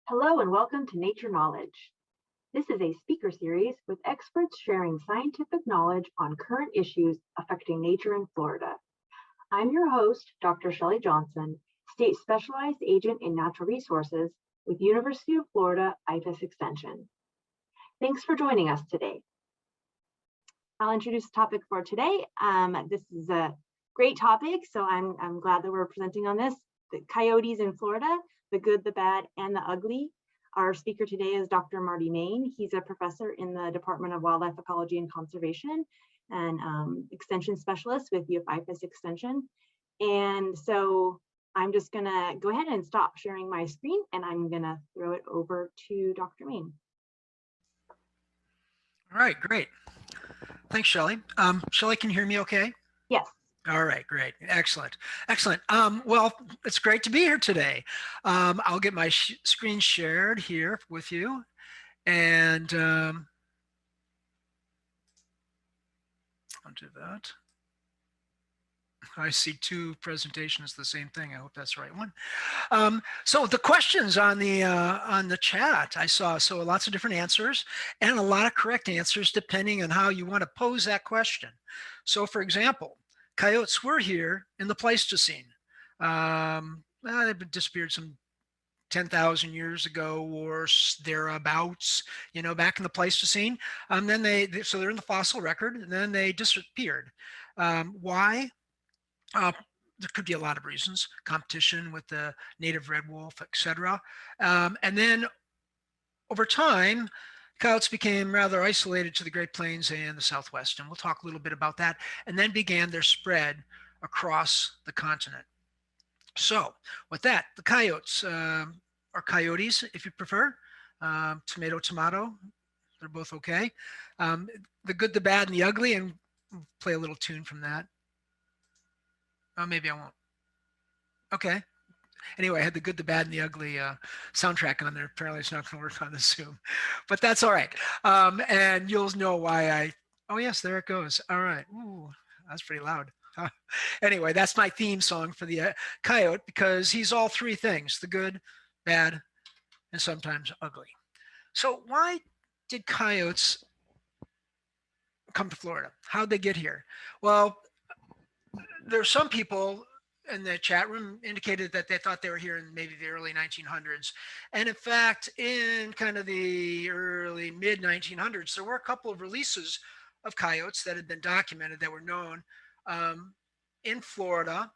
Hello and welcome to Nature Knowledge. This is a speaker series with experts sharing scientific knowledge on current issues affecting nature in Florida. I'm your host, Dr. Shelly Johnson, State Specialized Agent in Natural Resources with University of Florida IFAS Extension. Thanks for joining us today. I'll introduce the topic for today. This is a great topic, so I'm glad that we're presenting on this. The coyotes in Florida, the good, the bad, and the ugly. Our speaker today is Dr. Marty Main. He's a professor in the Department of Wildlife Ecology and Conservation and extension specialist with IFAS Extension. And so I'm just gonna go ahead and stop sharing my screen and I'm gonna throw it over to Dr. Main. All right, great. Thanks, Shelly. Shelly, can you hear me okay? Yes. All right, great. Excellent. Excellent. Well, it's great to be here today. I'll get my screen shared here with you. And I'll do that. I see two presentations, the same thing. I hope that's the right one. So the questions on the chat, I saw lots of different answers and a lot of correct answers depending on how you want to pose that question. So for example, coyotes were here in the Pleistocene. They've disappeared some 10,000 years ago or thereabouts, you know, back in the Pleistocene. Then so they're in the fossil record, and then they disappeared. Why? There could be a lot of reasons: competition with the native red wolf, etc. And then over time, coyotes became rather isolated to the Great Plains and the Southwest, and we'll talk a little bit about that, and then began their spread across the continent. So with that, the coyotes, or coyotes, if you prefer, tomato, tomato, they're both okay. The good, the bad, and the ugly, and we'll play a little tune from that. Oh, maybe I won't. Okay. Anyway, I had the good, the bad, and the ugly soundtrack on there. Apparently it's not going to work on the Zoom, but that's all right. And you'll know why oh yes, there it goes. All right. Ooh, that's pretty loud. Anyway, that's my theme song for the coyote, because he's all three things: the good, bad, and sometimes ugly. So why did coyotes come to Florida? How'd they get here? Well, there are some people in the chat room indicated that they thought they were here in maybe the early 1900s. And in fact, in kind of the early mid 1900s, there were a couple of releases of coyotes that had been documented that were known in Florida,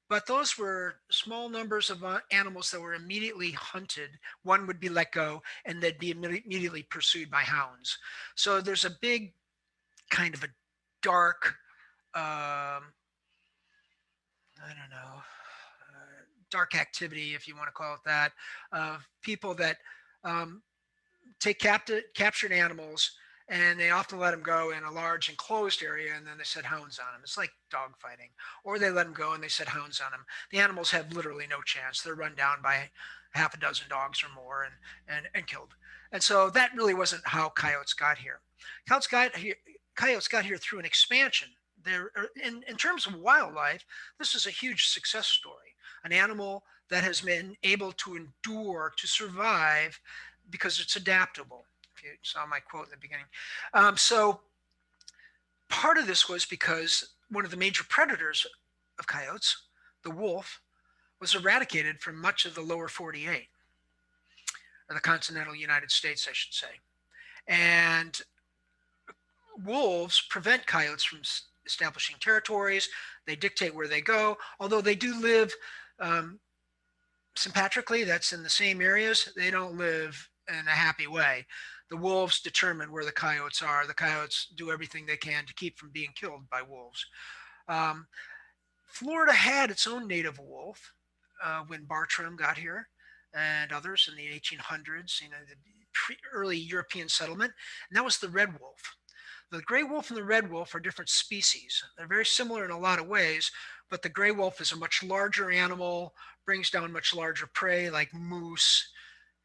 but those were small numbers of animals that were immediately hunted. One would be let go and they'd be immediately pursued by hounds. So there's a big kind of a dark, I don't know, dark activity, if you want to call it that, of people that take captured animals, and they often let them go in a large enclosed area, and then they set hounds on them. It's like dog fighting. Or they let them go and they set hounds on them. The animals have literally no chance. They're run down by half a dozen dogs or more and killed. And so that really wasn't how coyotes got here. Coyotes got here through an expansion. In terms of wildlife, this is a huge success story. An animal that has been able to endure, to survive, because it's adaptable. If you saw my quote in the beginning. So part of this was because one of the major predators of coyotes, the wolf, was eradicated from much of the lower 48, or the continental United States, I should say. And wolves prevent coyotes from establishing territories. They dictate where they go, although they do live sympatrically, that's in the same areas. They don't live in a happy way. The wolves determine where the coyotes are. The coyotes do everything they can to keep from being killed by wolves. Florida had its own native wolf when Bartram got here and others in the 1800s, you know, the early European settlement, and that was the red wolf. The gray wolf and the red wolf are different species. They're very similar in a lot of ways, but the gray wolf is a much larger animal, brings down much larger prey like moose,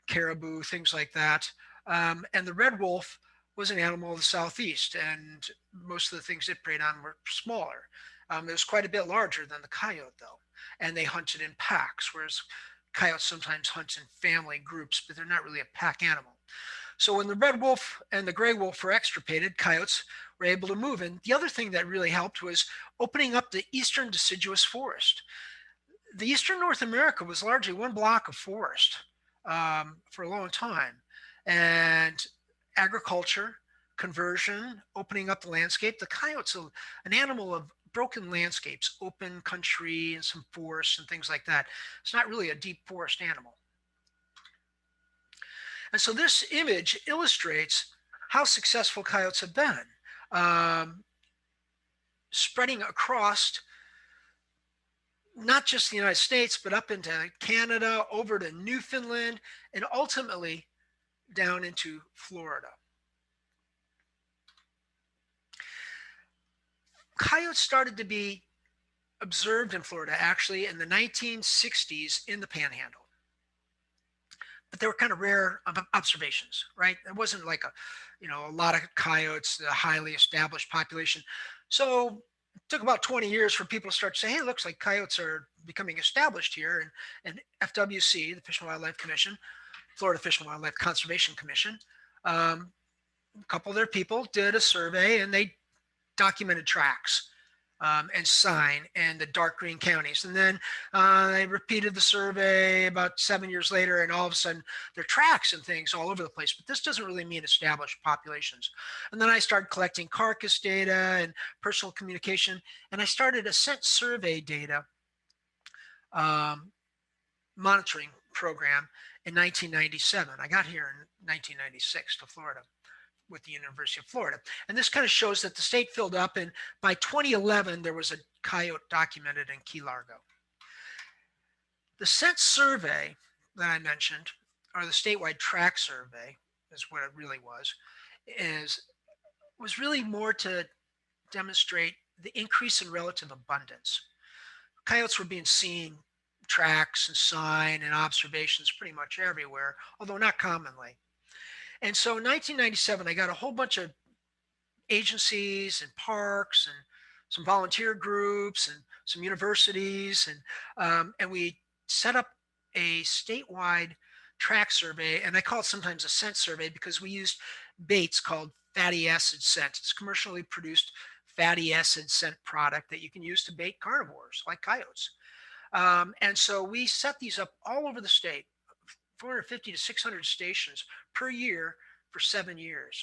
caribou, things like that. And the red wolf was an animal of the Southeast, and most of the things it preyed on were smaller. It was quite a bit larger than the coyote, though, and they hunted in packs, whereas coyotes sometimes hunt in family groups, but they're not really a pack animal. So when the red wolf and the gray wolf were extirpated, coyotes were able to move. And the other thing that really helped was opening up the eastern deciduous forest. The eastern North America was largely one block of forest for a long time. And agriculture, conversion, opening up the landscape. The coyote's an animal of broken landscapes, open country and some forests and things like that. It's not really a deep forest animal. And so this image illustrates how successful coyotes have been, spreading across not just the United States, but up into Canada, over to Newfoundland, and ultimately down into Florida. Coyotes started to be observed in Florida actually in the 1960s in the Panhandle. But they were kind of rare observations, right? It wasn't like a lot of coyotes, a highly established population. So it took about 20 years for people to start to say, hey, it looks like coyotes are becoming established here. And FWC, the Fish and Wildlife Commission, Florida Fish and Wildlife Conservation Commission, a couple of their people did a survey and they documented tracks and sign and the dark green counties. And then they repeated the survey about 7 years later, and all of a sudden there are tracks and things all over the place. But this doesn't really mean established populations. And then I started collecting carcass data and personal communication, and I started a scent survey data monitoring program in 1997. I got here in 1996 to Florida with the University of Florida. And this kind of shows that the state filled up, and by 2011, there was a coyote documented in Key Largo. The scent survey that I mentioned, or the statewide track survey, is what it really was really more to demonstrate the increase in relative abundance. Coyotes were being seen, tracks and sign and observations pretty much everywhere, although not commonly. And so in 1997, I got a whole bunch of agencies and parks and some volunteer groups and some universities, and we set up a statewide track survey, and I call it sometimes a scent survey because we used baits called fatty acid scent. It's commercially produced fatty acid scent product that you can use to bait carnivores like coyotes. And so we set these up all over the state, 450 to 600 stations per year for 7 years.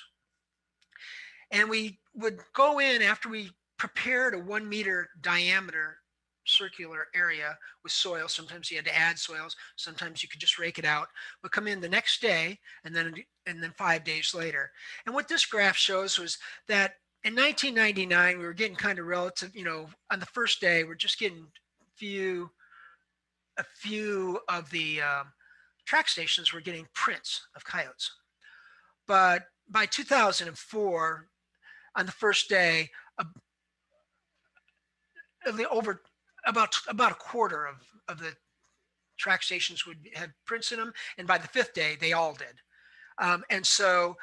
And we would go in after we prepared a 1 meter diameter circular area with soil. Sometimes you had to add soils. Sometimes you could just rake it out. We'd come in the next day and then 5 days later. And what this graph shows was that in 1999, we were getting kind of relative, on the first day, we're just getting a few of the track stations were getting prints of coyotes. But by 2004, on the first day, over about a quarter of the track stations would have prints in them, and by the fifth day, they all did. And so,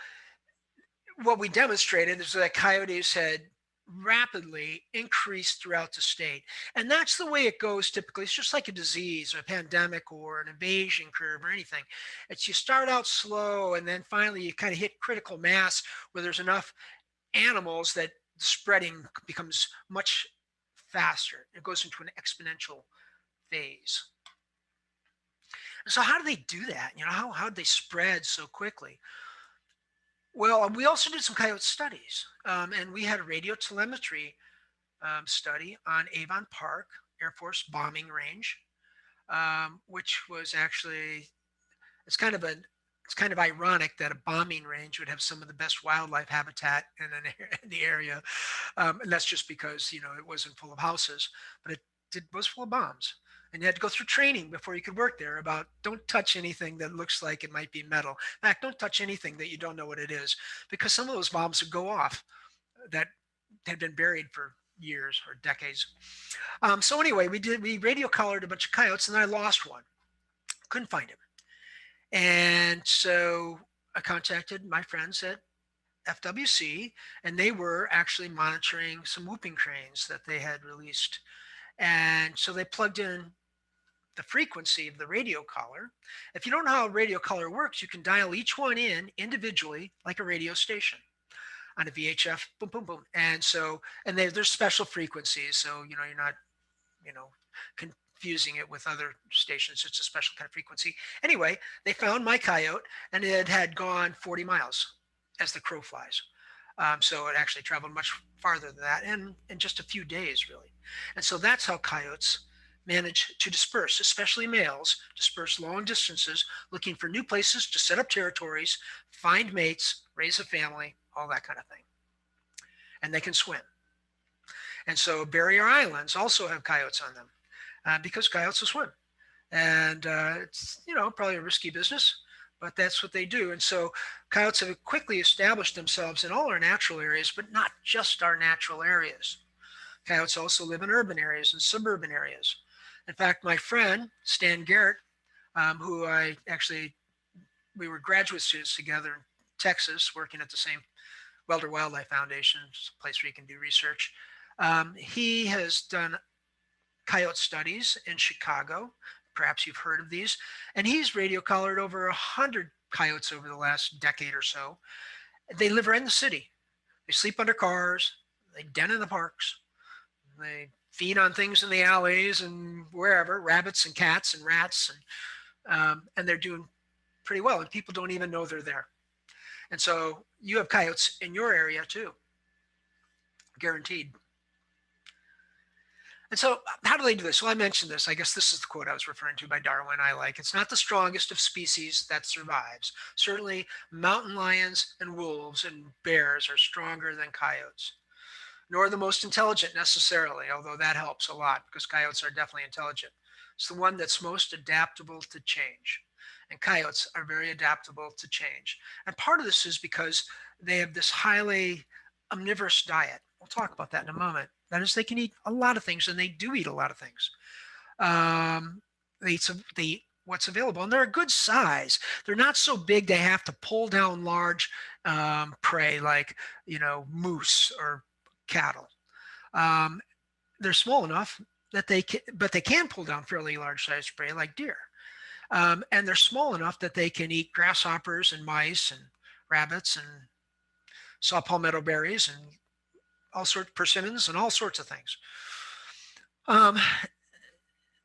what we demonstrated is that coyotes had rapidly increased throughout the state, and that's the way it goes typically. It's just like a disease or a pandemic or an invasion curve or anything. It's you start out slow, and then finally you kind of hit critical mass where there's enough animals that spreading becomes much faster. It goes into an exponential phase. And so how do they do that? How did they spread so quickly? Well, we also did some coyote studies, and we had a radio telemetry study on Avon Park Air Force bombing range, which was actually, it's kind of ironic that a bombing range would have some of the best wildlife habitat in the area, and that's just because it wasn't full of houses, but it was full of bombs. And you had to go through training before you could work there about don't touch anything that looks like it might be metal. In fact, don't touch anything that you don't know what it is, because some of those bombs would go off that had been buried for years or decades. So anyway, we radio collared a bunch of coyotes, and I lost one. Couldn't find him. And so I contacted my friends at FWC, and they were actually monitoring some whooping cranes that they had released. And so they plugged in the frequency of the radio collar. If you don't know how a radio collar works, you can dial each one in individually like a radio station on a VHF, boom, boom, boom. And so, and there's special frequencies. So, you know, you're not, you know, confusing it with other stations. It's a special kind of frequency. Anyway, they found my coyote and it had gone 40 miles as the crow flies. So it actually traveled much farther than that in just a few days, really. And so that's how coyotes manage to disperse, especially males, disperse long distances, looking for new places to set up territories, find mates, raise a family, all that kind of thing. And they can swim. And so barrier islands also have coyotes on them because coyotes will swim. And it's, you know, probably a risky business, but that's what they do. And so coyotes have quickly established themselves in all our natural areas, but not just our natural areas. Coyotes also live in urban areas and suburban areas. In fact, my friend, Stan Garrett, who we were graduate students together in Texas, working at the same Welder Wildlife Foundation, a place where you can do research. He has done coyote studies in Chicago. Perhaps you've heard of these. And he's radio collared over 100 coyotes over the last decade or so. They live right in the city. They sleep under cars. They den in the parks. They feed on things in the alleys and wherever, rabbits and cats and rats. And they're doing pretty well. And people don't even know they're there. And so you have coyotes in your area too, guaranteed. And so how do they do this? Well, I mentioned this. I guess this is the quote I was referring to by Darwin. I like, it's not the strongest of species that survives. Certainly mountain lions and wolves and bears are stronger than coyotes, nor the most intelligent necessarily, although that helps a lot because coyotes are definitely intelligent. It's the one that's most adaptable to change. And coyotes are very adaptable to change. And part of this is because they have this highly omnivorous diet. We'll talk about that in a moment. That is, they can eat a lot of things, and they do eat a lot of things. They eat what's available, and they're a good size. They're not so big they have to pull down large prey like, you know, moose or cattle. They're small enough that they can pull down fairly large sized prey like deer. And they're small enough that they can eat grasshoppers and mice and rabbits and saw palmetto berries and all sorts of persimmons and all sorts of things.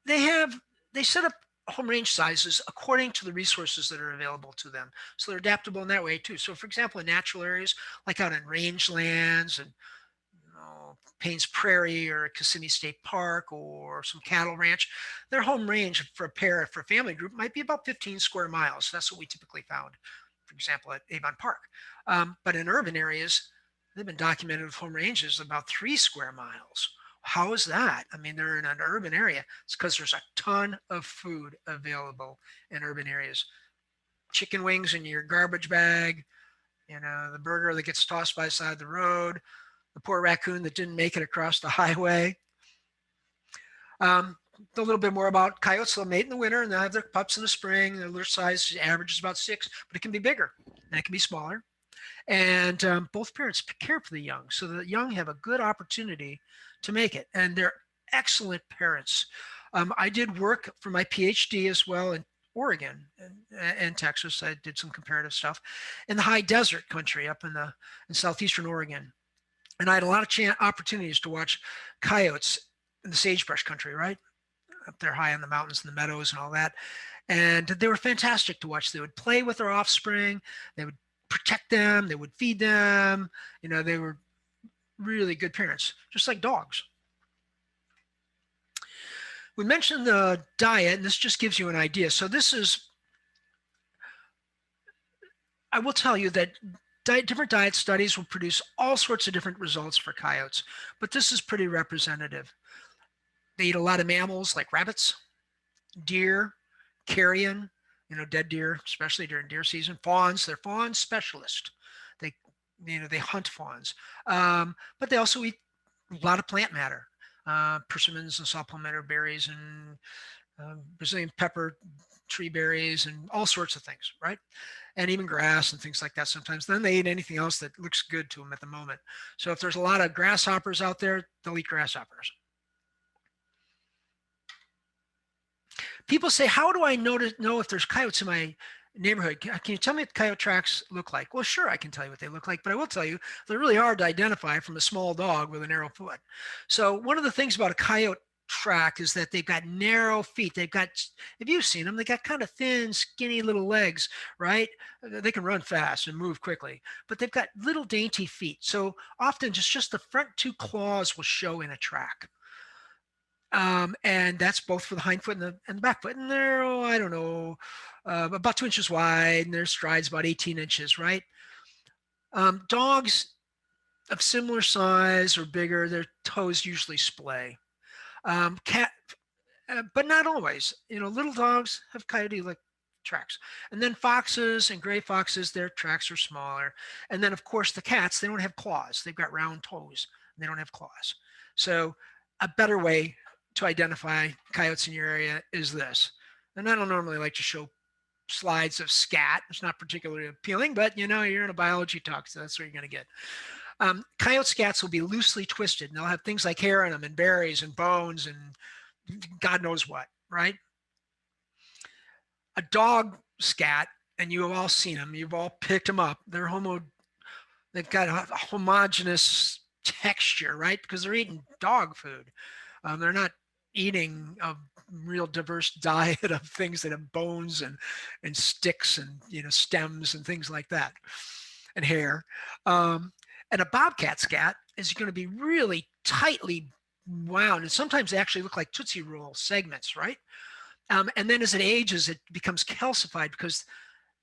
They set up home range sizes according to the resources that are available to them. So they're adaptable in that way too. So for example, in natural areas, like out in rangelands and Payne's Prairie or Kissimmee State Park or some cattle ranch, their home range for a family group might be about 15 square miles. That's what we typically found, for example, at Avon Park. But in urban areas, they've been documented with home ranges about 3 square miles. How is that? I mean, they're in an urban area. It's because there's a ton of food available in urban areas. Chicken wings in your garbage bag, you know, the burger that gets tossed by the side of the road, the poor raccoon that didn't make it across the highway. A little bit more about coyotes. They'll mate in the winter and they'll have their pups in the spring. Their size average is about 6, but it can be bigger and it can be smaller. And both parents care for the young, so the young have a good opportunity to make it. And they're excellent parents. I did work for my PhD as well in Oregon and Texas. I did some comparative stuff in the high desert country up in southeastern Oregon. And I had a lot of opportunities to watch coyotes in the sagebrush country, right? Up there high in the mountains and the meadows and all that. And they were fantastic to watch. They would play with their offspring. They would protect them. They would feed them. You know, they were really good parents, just like dogs. We mentioned the diet, and this just gives you an idea. So I will tell you that different diet studies will produce all sorts of different results for coyotes, but this is pretty representative. They eat a lot of mammals like rabbits, deer, carrion, you know, dead deer, especially during deer season. Fawns, they're fawn specialists. They hunt fawns, but they also eat a lot of plant matter, persimmons and saw palmetto berries and Brazilian pepper tree berries and all sorts of things, right? And even grass and things like that sometimes. Then they eat anything else that looks good to them at the moment. So if there's a lot of grasshoppers out there, they'll eat grasshoppers. People say, how do I know if there's coyotes in my neighborhood? Can you tell me what coyote tracks look like? Well, sure, I can tell you what they look like, but I will tell you they're really hard to identify from a small dog with a narrow foot. So one of the things about a coyote track is that they've got narrow feet. They've got, if you've seen them, they got kind of thin, skinny little legs, right? They can run fast and move quickly, but they've got little dainty feet. So often just the front two claws will show in a track. And that's both for the hind foot and the back foot. And they're, oh, I don't know, about 2 inches wide, and their stride's about 18 inches, right? Dogs of similar size or bigger, their toes usually splay. Cat, but not always. Little dogs have coyote-like tracks. And then foxes and gray foxes, their tracks are smaller. And then, of course, the cats, they don't have claws. They've got round toes. And they don't have claws. So a better way to identify coyotes in your area is this. And I don't normally like to show slides of scat. It's not particularly appealing, but you're in a biology talk, so that's what you're going to get. Coyote scats will be loosely twisted, and they'll have things like hair in them and berries and bones and God knows what, right? A dog scat, and you have all seen them, you've all picked them up. They've got a homogeneous texture, right? Because they're eating dog food. They're not eating a real diverse diet of things that have bones and sticks and stems and things like that, and hair. And a bobcat scat is going to be really tightly wound, and sometimes they actually look like Tootsie Roll segments, right? And then as it ages, it becomes calcified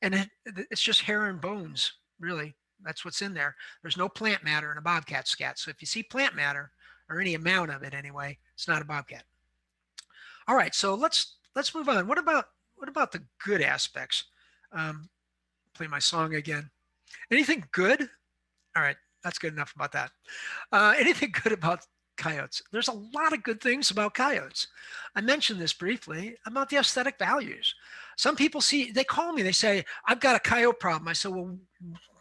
it's just hair and bones, really. That's what's in there. There's no plant matter in a bobcat scat. So if you see plant matter, or any amount of it anyway, it's not a bobcat. All right, so let's move on. What about the good aspects? Play my song again. Anything good? All right, that's good enough about that. Anything good about coyotes? There's a lot of good things about coyotes. I mentioned this briefly about the aesthetic values. Some people they call me, they say, I've got a coyote problem. I said, well,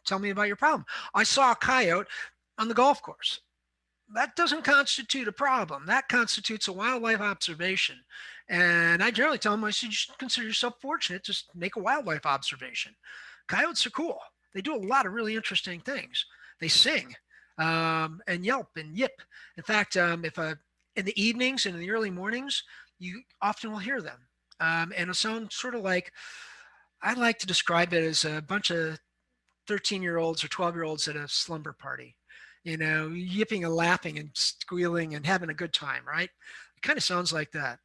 tell me about your problem. I saw a coyote on the golf course. That doesn't constitute a problem. That constitutes a wildlife observation. And I generally tell them, I said, you should consider yourself fortunate to make a wildlife observation. Coyotes are cool. They do a lot of really interesting things. They sing and yelp and yip. In fact, in the evenings and in the early mornings, you often will hear them. And it'll sound sort of like, I like to describe it as a bunch of 13-year-olds or 12-year-olds at a slumber party, yipping and laughing and squealing and having a good time, right? It kind of sounds like that.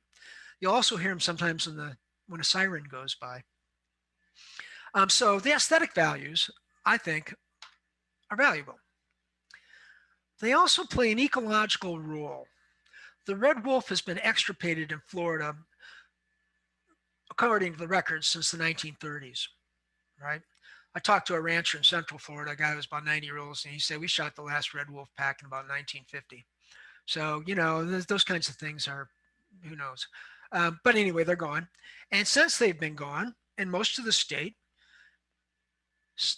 You'll also hear them sometimes when a siren goes by. So the aesthetic values, I think, are valuable. They also play an ecological role. The red wolf has been extirpated in Florida, according to the records, since the 1930s, right? I talked to a rancher in Central Florida, a guy who was about 90 years old, and he said, we shot the last red wolf pack in about 1950. So, those kinds of things are, who knows? But anyway, they're gone. And since they've been gone, in most of the state,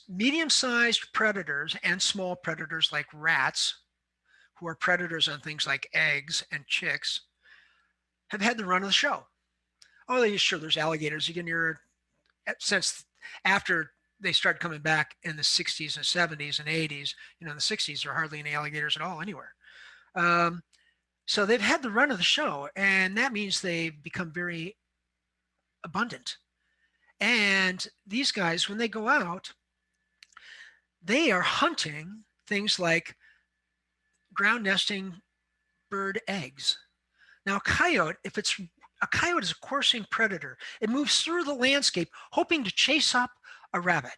medium-sized predators and small predators like rats, who are predators on things like eggs and chicks, have had the run of the show. Oh, sure, there's alligators. You can hear, since after they started coming back in the 60s and 70s and 80s, in the 60s, there are hardly any alligators at all anywhere. So they've had the run of the show, and that means they've become very abundant. And these guys, when they go out, they are hunting things like ground nesting bird eggs. Now, a coyote is a coursing predator. It moves through the landscape hoping to chase up a rabbit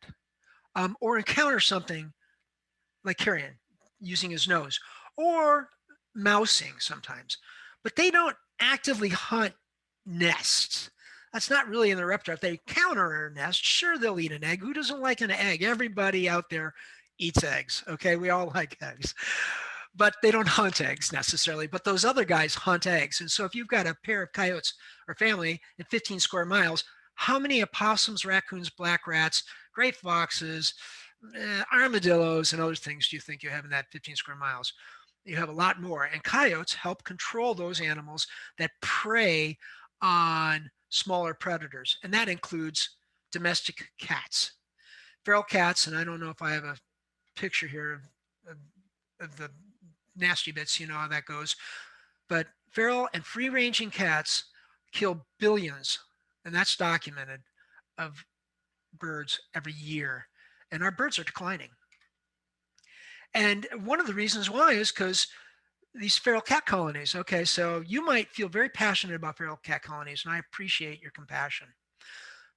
or encounter something like carrion using his nose, or mousing sometimes. But they don't actively hunt nests. That's not really in their repertoire. If they counter a nest, sure, they'll eat an egg. Who doesn't like an egg? Everybody out there eats eggs. Okay, we all like eggs. But they don't hunt eggs necessarily. But those other guys hunt eggs. And so if you've got a pair of coyotes or family in 15 square miles, how many opossums, raccoons, black rats, gray foxes, armadillos, and other things do you think you have in that 15 square miles? You have a lot more. And coyotes help control those animals that prey on smaller predators, and that includes domestic cats. Feral cats, and I don't know if I have a picture here of, of the nasty bits, you know how that goes, but feral and free-ranging cats kill billions, and that's documented, of birds every year, and our birds are declining. And one of the reasons why is because these feral cat colonies. Okay, so you might feel very passionate about feral cat colonies, and I appreciate your compassion.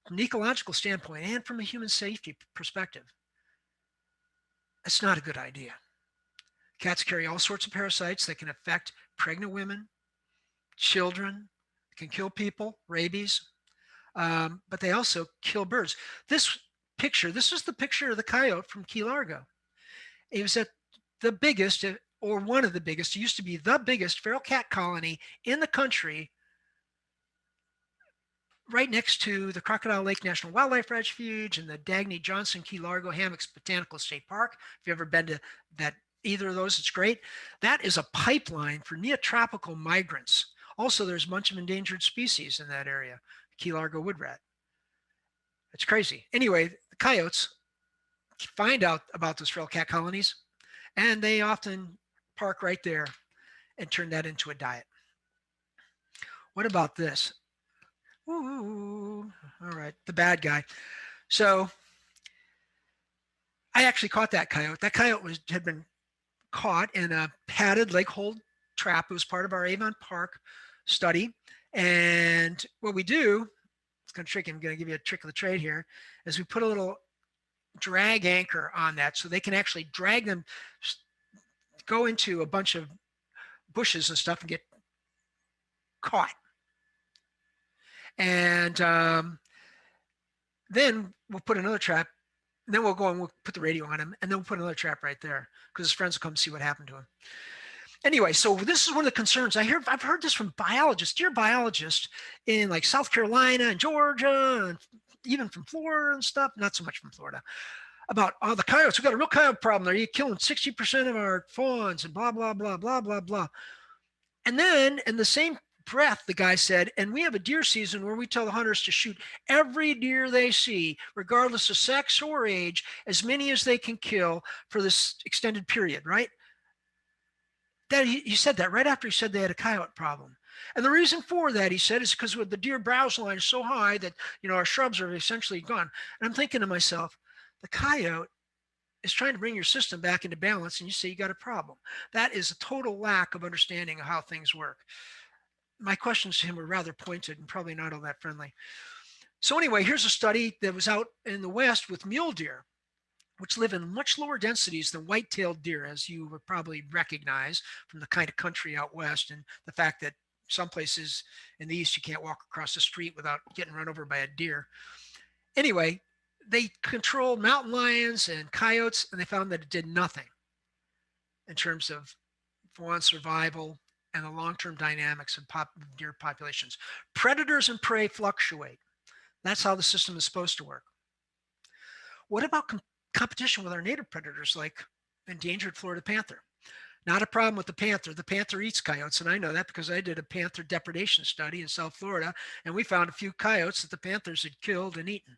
From an ecological standpoint and from a human safety perspective, it's not a good idea. Cats carry all sorts of parasites that can affect pregnant women, children, can kill people, rabies, but they also kill birds. This this is the picture of the coyote from Key Largo. It was at the biggest, or one of the biggest, it used to be the biggest feral cat colony in the country, right next to the Crocodile Lake National Wildlife Refuge and the Dagny Johnson Key Largo Hammocks Botanical State Park. If you've ever been to that, either of those, it's great. That is a pipeline for neotropical migrants. Also, there's a bunch of endangered species in that area. Key Largo wood rat. It's crazy. Anyway, the coyotes find out about those feral cat colonies, and they often park right there and turn that into a diet. What about this? Ooh, all right, the bad guy. So I actually caught that coyote. That coyote had been caught in a padded leg hold trap. It was part of our Avon Park study. And what we do, it's kind of tricky, I'm going to give you a trick of the trade here, is we put a little drag anchor on that so they can actually drag them, go into a bunch of bushes and stuff and get caught. And then we'll put another trap, and then we'll go and we'll put the radio on him, and then we'll put another trap right there because his friends will come see what happened to him. Anyway, so this is one of the concerns I've heard this from biologists, dear biologists in like South Carolina and Georgia, and even from Florida and stuff, not so much from Florida, about, oh, the coyotes, we got a real coyote problem. They're killing 60% of our fawns and blah, blah, blah, blah, blah, blah. And then in the same breath, the guy said, and we have a deer season where we tell the hunters to shoot every deer they see, regardless of sex or age, as many as they can kill for this extended period, right? That he said that right after he said they had a coyote problem. And the reason for that, he said, is because the deer browse line is so high that, our shrubs are essentially gone. And I'm thinking to myself, the coyote is trying to bring your system back into balance, and you say you got a problem. That is a total lack of understanding of how things work. My questions to him were rather pointed and probably not all that friendly. So anyway, here's a study that was out in the West with mule deer, which live in much lower densities than white-tailed deer, as you would probably recognize from the kind of country out West and the fact that some places in the East you can't walk across the street without getting run over by a deer. Anyway, they controlled mountain lions and coyotes, and they found that it did nothing in terms of fawn survival and the long-term dynamics of deer populations. Predators and prey fluctuate. That's how the system is supposed to work. What about competition with our native predators like endangered Florida panther? Not a problem with the panther. The panther eats coyotes, and I know that because I did a panther depredation study in South Florida, and we found a few coyotes that the panthers had killed and eaten.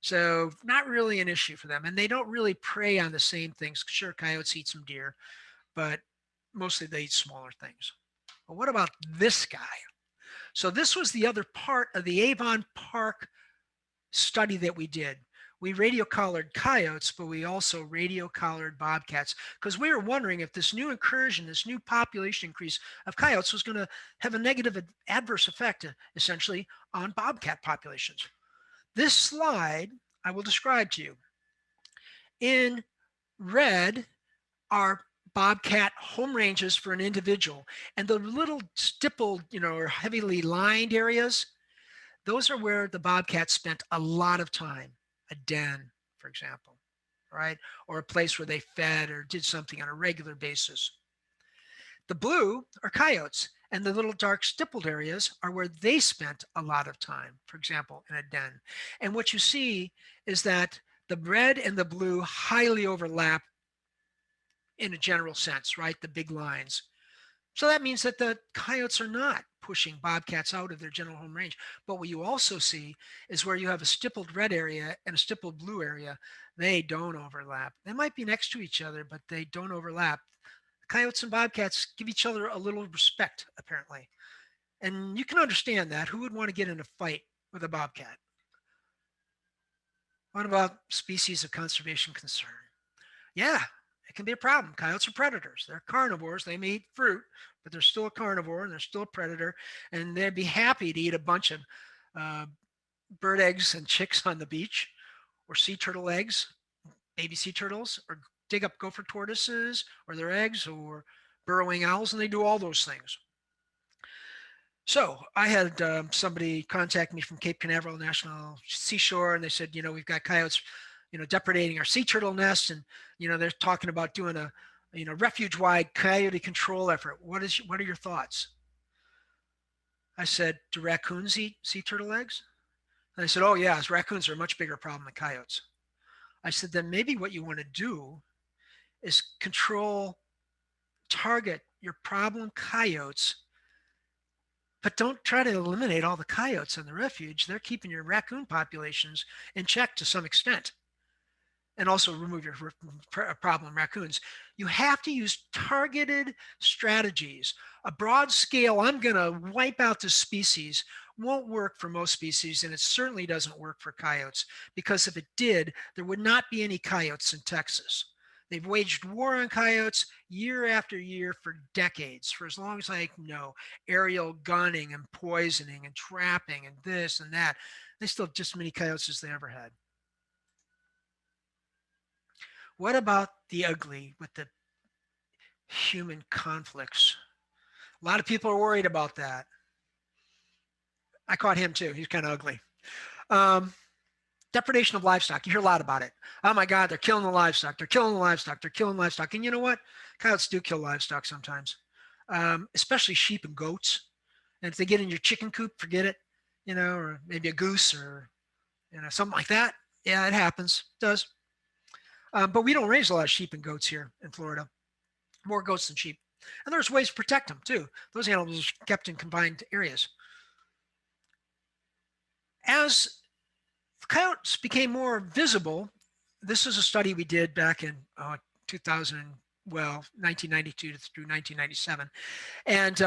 So not really an issue for them. And they don't really prey on the same things. Sure, coyotes eat some deer, but mostly they eat smaller things. But what about this guy? So this was the other part of the Avon Park study that we did. We radio collared coyotes, but we also radio collared bobcats because we were wondering if this new incursion, this new population increase of coyotes was going to have a negative adverse effect, essentially, on bobcat populations. This slide I will describe to you. In red are bobcat home ranges for an individual, and the little stippled, or heavily lined areas, those are where the bobcat spent a lot of time. A den, for example, right? Or a place where they fed or did something on a regular basis. The blue are coyotes, and the little dark stippled areas are where they spent a lot of time, for example, in a den. And what you see is that the red and the blue highly overlap in a general sense, right? The big lines. So that means that the coyotes are not pushing bobcats out of their general home range. But what you also see is where you have a stippled red area and a stippled blue area, they don't overlap. They might be next to each other, but they don't overlap. Coyotes and bobcats give each other a little respect, apparently. And you can understand that. Who would want to get in a fight with a bobcat? What about species of conservation concern? Yeah, it can be a problem. Coyotes are predators. They're carnivores. They may eat fruit, but they're still a carnivore and they're still a predator. And they'd be happy to eat a bunch of uh, bird eggs and chicks on the beach, or sea turtle eggs, baby sea turtles, or dig up gopher tortoises or their eggs, or burrowing owls, and they do all those things. So I had somebody contact me from Cape Canaveral National Seashore, and they said, we've got coyotes, depredating our sea turtle nest, and they're talking about doing a, refuge-wide coyote control effort. What are your thoughts? I said, do raccoons eat sea turtle eggs? And they said, oh yeah, raccoons are a much bigger problem than coyotes. I said, then maybe what you want to do is target your problem coyotes, but don't try to eliminate all the coyotes in the refuge. They're keeping your raccoon populations in check to some extent, and also remove your problem raccoons. You have to use targeted strategies. A broad scale, I'm going to wipe out the species, won't work for most species, and it certainly doesn't work for coyotes, because if it did, there would not be any coyotes in Texas. They've waged war on coyotes year after year for decades, for as long as I know, aerial gunning and poisoning and trapping and this and that. They still have just as many coyotes as they ever had. What about the ugly with the human conflicts? A lot of people are worried about that. I caught him too. He's kind of ugly. Depredation of livestock. You hear a lot about it. Oh my God, they're killing the livestock. They're killing the livestock. They're killing livestock. And you know what? Coyotes do kill livestock sometimes, especially sheep and goats. And if they get in your chicken coop, forget it, or maybe a goose or, something like that. Yeah, it happens. It does. But we don't raise a lot of sheep and goats here in Florida. More goats than sheep. And there's ways to protect them too. Those animals are kept in confined areas. As coyotes became more visible, this is a study we did back in 1992 through 1997. And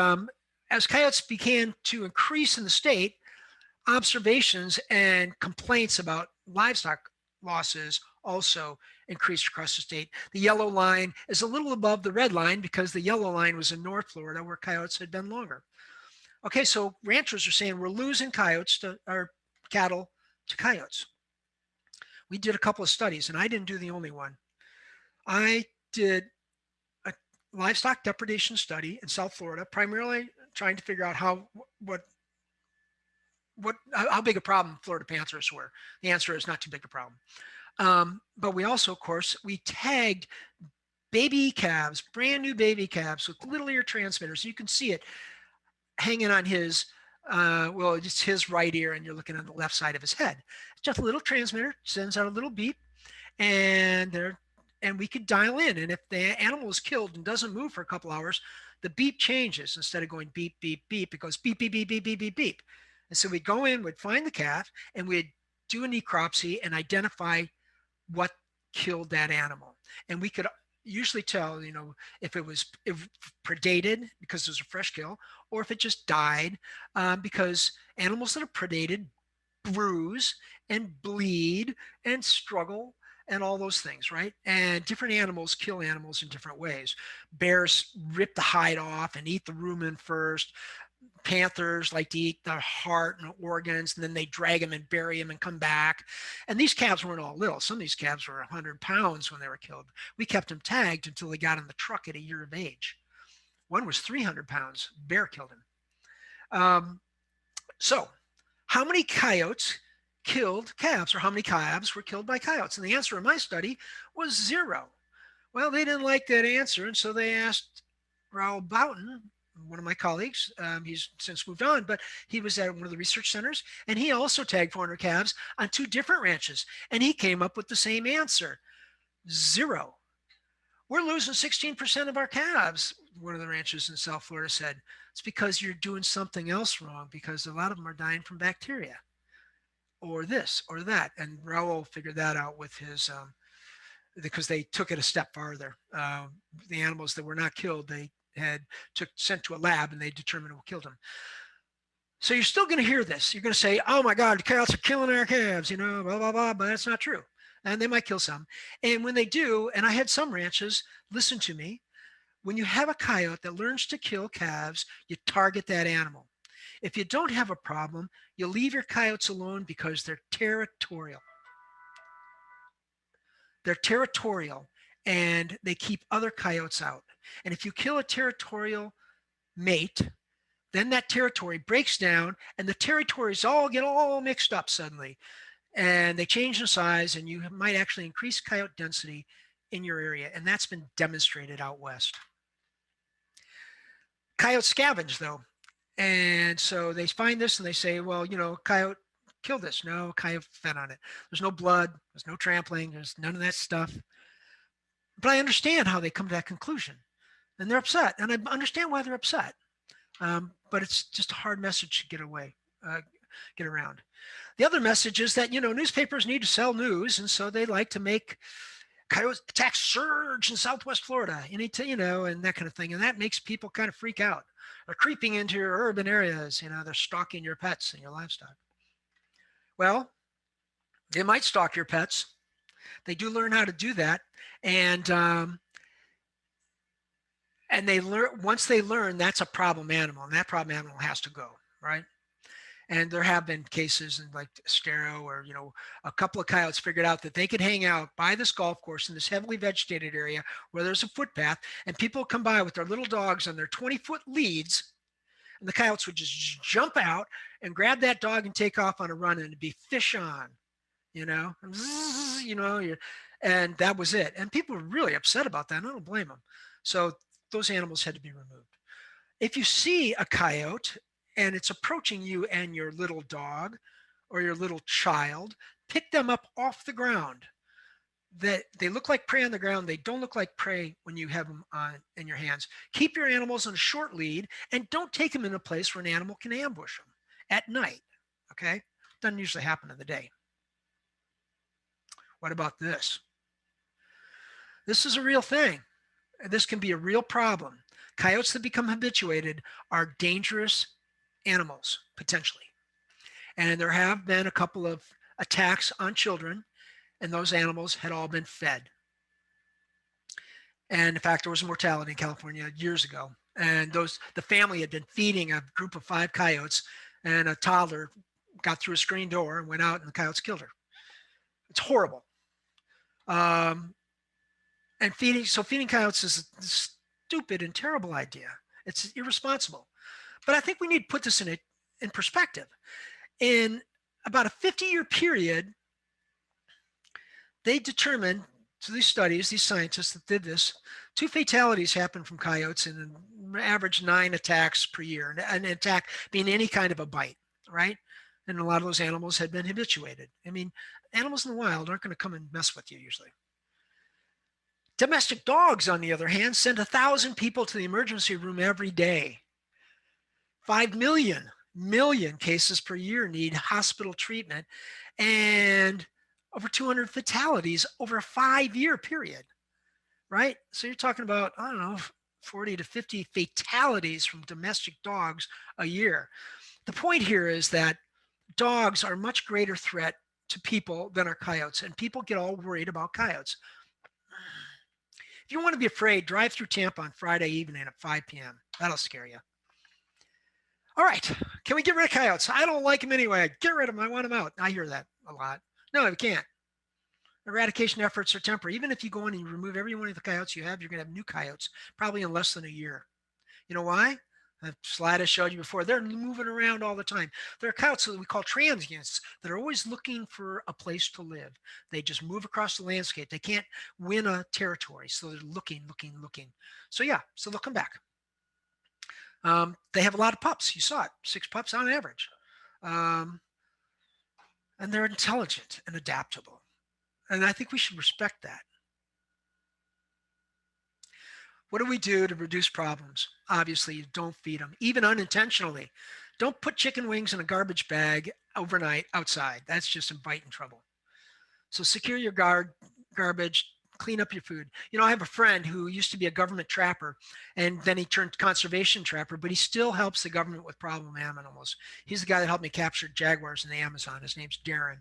as coyotes began to increase in the state, observations and complaints about livestock losses also increased across the state. The yellow line is a little above the red line because the yellow line was in North Florida where coyotes had been longer. Okay, so ranchers are saying we're losing coyotes to our cattle to coyotes. We did a couple of studies, and I didn't do the only one. I did a livestock depredation study in South Florida, primarily trying to figure out how big a problem Florida panthers were. The answer is not too big a problem. But we also, of course, we tagged baby calves, brand new baby calves with little ear transmitters. You can see it hanging on his, it's his right ear, and you're looking on the left side of his head. It's just a little transmitter, sends out a little beep, and we could dial in. And if the animal is killed and doesn't move for a couple hours, the beep changes. Instead of going beep, beep, beep, it goes beep, beep, beep, beep, beep, beep, beep. And so we'd go in, we'd find the calf, and we'd do a necropsy and identify what killed that animal. And we could usually tell, if it was predated because it was a fresh kill, or if it just died, because animals that are predated bruise and bleed and struggle and all those things, right? And different animals kill animals in different ways. Bears rip the hide off and eat the rumen first. Panthers like to eat the heart and organs, and then they drag them and bury them and come back. And these calves weren't all little. Some of these calves were 100 pounds when they were killed. We kept them tagged until they got in the truck at a year of age. One was 300 pounds. Bear killed him. So how many coyotes killed calves, or how many calves were killed by coyotes? And the answer in my study was 0. Well, they didn't like that answer, and so they asked Raoul Boughton, one of my colleagues. He's since moved on, but he was at one of the research centers, and he also tagged 400 calves on 2 different ranches, and he came up with the same answer: 0. We're losing 16% of our calves. one of the ranchers in South Florida said, it's because you're doing something else wrong, because a lot of them are dying from bacteria or this or that. And Raul figured that out with his, because they took it a step farther. The animals that were not killed, they had sent to a lab, and they determined what killed them. So you're still going to hear this. You're going to say, oh my God, the coyotes are killing our calves, blah, blah, blah, but that's not true. And they might kill some. And when they do, and I had some ranches listen to me, when you have a coyote that learns to kill calves, you target that animal. If you don't have a problem, you leave your coyotes alone because they're territorial. They're territorial, and they keep other coyotes out. And if you kill a territorial mate, then that territory breaks down, and the territories all get all mixed up suddenly, and they change in size, and you might actually increase coyote density in your area. And that's been demonstrated out west. Coyotes scavenge, though. And so they find this and they say, well, coyote killed this. No, coyote fed on it. There's no blood. There's no trampling. There's none of that stuff. But I understand how they come to that conclusion. And they're upset. And I understand why they're upset. But it's just a hard message to get around. The other message is that, newspapers need to sell news. And so they like to make coyote attacks surge in Southwest Florida, and that kind of thing. And that makes people kind of freak out. They're creeping into your urban areas. They're stalking your pets and your livestock. Well, they might stalk your pets. They do learn how to do that. And they learn, once they learn, that's a problem animal, and that problem animal has to go, right? And there have been cases in like Estero where, a couple of coyotes figured out that they could hang out by this golf course in this heavily vegetated area where there's a footpath, and people come by with their little dogs on their 20-foot leads, and the coyotes would just jump out and grab that dog and take off on a run, and it'd be fish on, and that was it. And people were really upset about that. And I don't blame them. So those animals had to be removed. If you see a coyote and it's approaching you and your little dog or your little child, pick them up off the ground. That they look like prey on the ground. They don't look like prey when you have them in your hands. Keep your animals on a short lead, and don't take them in a place where an animal can ambush them at night. Okay? Doesn't usually happen in the day. What about this? This is a real thing. This can be a real problem. Coyotes that become habituated are dangerous animals, potentially. And there have been a couple of attacks on children, and those animals had all been fed. And in fact, there was a mortality in California years ago. And the family had been feeding a group of 5 coyotes, and a toddler got through a screen door and went out, and the coyotes killed her. It's horrible. And feeding coyotes is a stupid and terrible idea. It's irresponsible. But I think we need to put this in perspective. In about a 50-year period, they determined, through these studies, these scientists that did this, 2 fatalities happened from coyotes and an average 9 attacks per year. An attack being any kind of a bite, right? And a lot of those animals had been habituated. I mean, animals in the wild aren't going to come and mess with you usually. Domestic dogs, on the other hand, send 1,000 people to the emergency room every day. 5 million cases per year need hospital treatment, and over 200 fatalities over a 5-year period, right? So you're talking about, 40 to 50 fatalities from domestic dogs a year. The point here is that dogs are a much greater threat to people than are coyotes, and people get all worried about coyotes. If you want to be afraid, drive through Tampa on Friday evening at 5 p.m. That'll scare you. All right. Can we get rid of coyotes? I don't like them anyway. Get rid of them. I want them out. I hear that a lot. No, we can't. Eradication efforts are temporary. Even if you go in and you remove every one of the coyotes you have, you're going to have new coyotes probably in less than a year. You know why? The slide I showed you before, they're moving around all the time. There are coyotes that we call transients that are always looking for a place to live. They just move across the landscape. They can't win a territory, so they're looking. So yeah, so they'll come back. They have a lot of pups. You saw it, 6 pups on average. And they're intelligent and adaptable. And I think we should respect that. What do we do to reduce problems? Obviously, you don't feed them, even unintentionally. Don't put chicken wings in a garbage bag overnight outside. That's just inviting trouble. So secure your garbage, clean up your food. You know, I have a friend who used to be a government trapper and then he turned conservation trapper, but he still helps the government with problem animals. He's the guy that helped me capture jaguars in the Amazon. His name's Darren.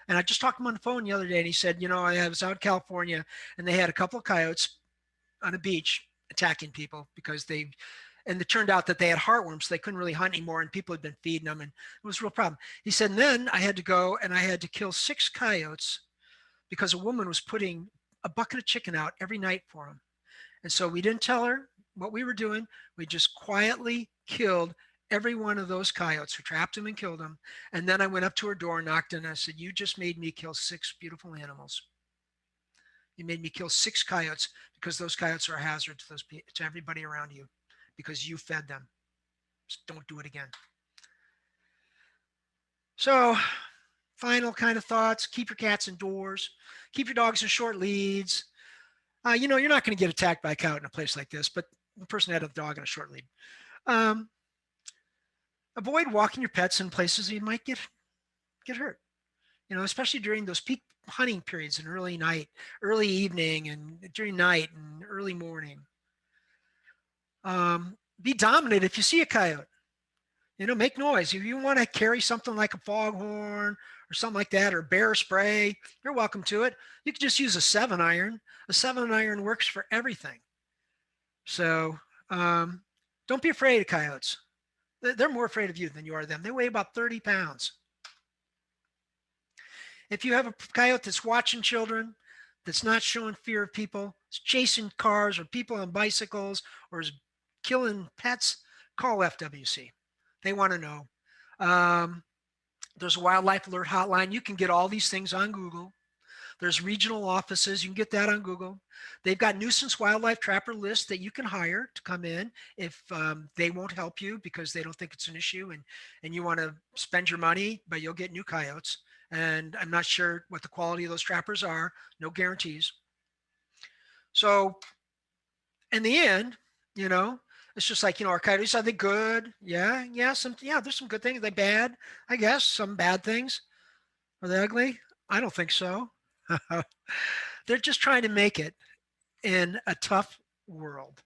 And I just talked to him on the phone the other day and he said, you know, I was out in California and they had a couple of coyotes on a beach attacking people because and it turned out that they had heartworms, so they couldn't really hunt anymore, and people had been feeding them, and it was a real problem. He said, and then I had to go and I had to kill 6 coyotes because a woman was putting a bucket of chicken out every night for him. And so we didn't tell her what we were doing. We just quietly killed every one of those coyotes. We trapped them and killed them. And then I went up to her door, knocked, and I said, you just made me kill 6 beautiful animals. You made me kill 6 coyotes because those coyotes are a hazard to everybody around you because you fed them. Just don't do it again. So final kind of thoughts: keep your cats indoors, keep your dogs in short leads. You know, you're not going to get attacked by a coyote in a place like this, but the person had a dog in a short lead. Avoid walking your pets in places you might get hurt. You know, especially during those peak hunting periods in early night, early evening, and during night and early morning. Be dominant if you see a coyote. You know, make noise. If you want to carry something like a foghorn or something like that, or bear spray, you're welcome to it. You could just use a 7-iron. A 7-iron works for everything. So don't be afraid of coyotes. They're more afraid of you than you are of them. They weigh about 30 pounds. If you have a coyote that's watching children, that's not showing fear of people, is chasing cars or people on bicycles, or is killing pets, call FWC. They want to know. There's a wildlife alert hotline. You can get all these things on Google. There's regional offices. You can get that on Google. They've got nuisance wildlife trapper lists that you can hire to come in if they won't help you because they don't think it's an issue, and you want to spend your money, but you'll get new coyotes. And I'm not sure what the quality of those trappers are. No guarantees. So in the end, you know, it's just like, you know, our coyotes, are they good? Yeah, there's some good things. Are they bad? I guess some bad things. Are they ugly? I don't think so. They're just trying to make it in a tough world.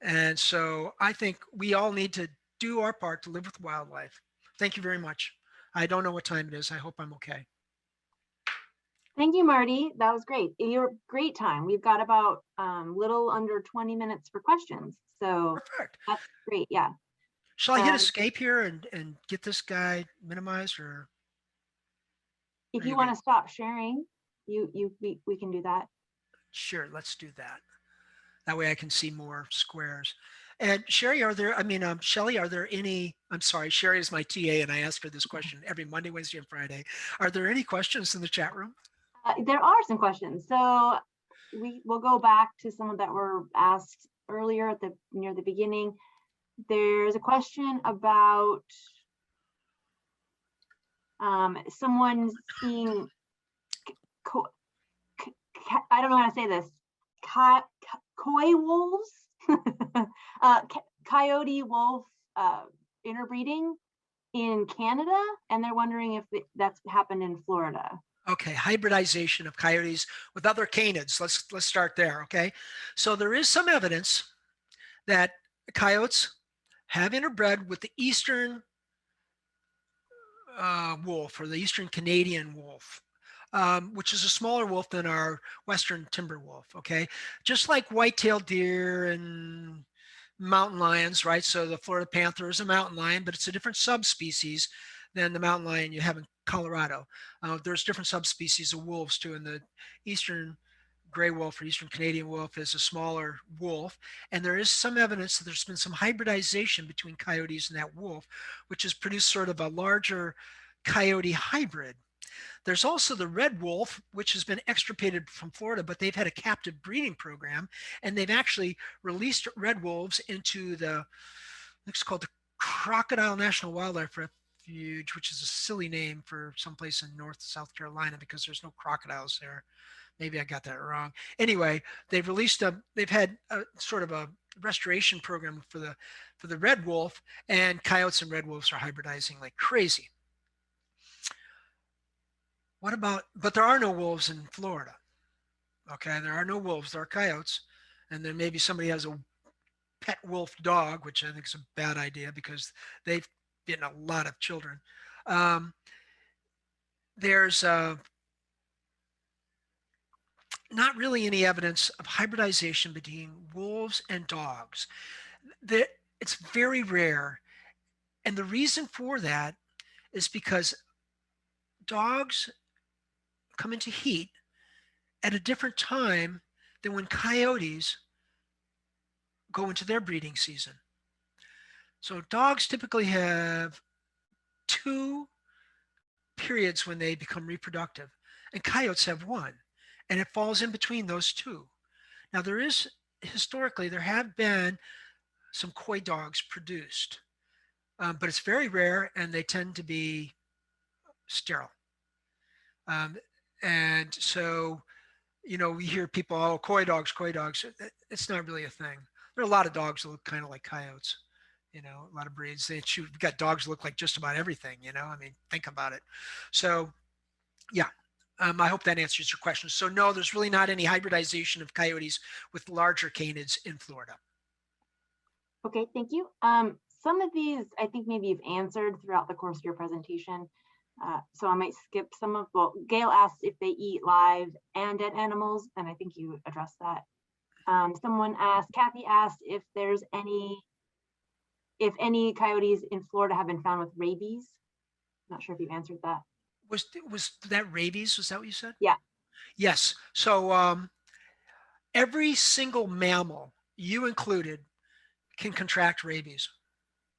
And so I think we all need to do our part to live with wildlife. Thank you very much. I don't know what time it is. I hope I'm okay. Thank you, Marty. That was great. You're great time. We've got about little under 20 minutes for questions. So Perfect. that's great. Yeah. Shall I hit escape here and get this guy minimized, or? If you want to stop sharing, we can do that. Sure, let's do that. That way I can see more squares. And Sherry, Shelly, are there any, I'm sorry, Sherry is my TA and I ask her this question every Monday, Wednesday, and Friday. Are there any questions in the chat room? There are some questions. So we'll go back to some that were asked earlier near the beginning. There's a question about someone seeing, I don't know how to say this, coy wolves, coyote wolf interbreeding in Canada, and they're wondering if that's happened in Florida. Okay, hybridization of coyotes with other canids. Let's start there. Okay, so there is some evidence that coyotes have interbred with the eastern wolf, or the eastern Canadian wolf, which is a smaller wolf than our western timber wolf. Okay, just like white-tailed deer and mountain lions, right? So the Florida panther is a mountain lion, but it's a different subspecies than the mountain lion you have in Colorado. There's different subspecies of wolves too, and the eastern gray wolf or eastern Canadian wolf is a smaller wolf, and there is some evidence that there's been some hybridization between coyotes and that wolf, which has produced sort of a larger coyote hybrid. There's also the red wolf, which has been extirpated from Florida, but they've had a captive breeding program, and they've actually released red wolves into it's called the Crocodile National Wildlife Refuge, which is a silly name for someplace in South Carolina because there's no crocodiles there. Maybe I got that wrong. Anyway, they've had a sort of a restoration program for the red wolf, and coyotes and red wolves are hybridizing like crazy. What about, but there are no wolves in Florida. Okay, there are no wolves, there are coyotes. And then maybe somebody has a pet wolf dog, which I think is a bad idea because they've bitten a lot of children. Um, there's not really any evidence of hybridization between wolves and dogs. That it's very rare. And the reason for that is because dogs come into heat at a different time than when coyotes go into their breeding season. So dogs typically have two periods when they become reproductive, and coyotes have one, and it falls in between those two. Now, historically, there have been some coy dogs produced, but it's very rare and they tend to be sterile. Um, and so, we hear people, oh, coy dogs, coy dogs. It's not really a thing. There are a lot of dogs that look kind of like coyotes, a lot of breeds. We've got dogs that look like just about everything, I mean, think about it. So, yeah, I hope that answers your question. So, no, there's really not any hybridization of coyotes with larger canids in Florida. Okay, thank you. Some of these I think maybe you've answered throughout the course of your presentation. So I might skip some of, well, Gail asked if they eat live and dead animals, and I think you addressed that. Kathy asked if any coyotes in Florida have been found with rabies. Not sure if you've answered that. Was that rabies? Was that what you said? Yeah. Yes. So every single mammal, you included, can contract rabies.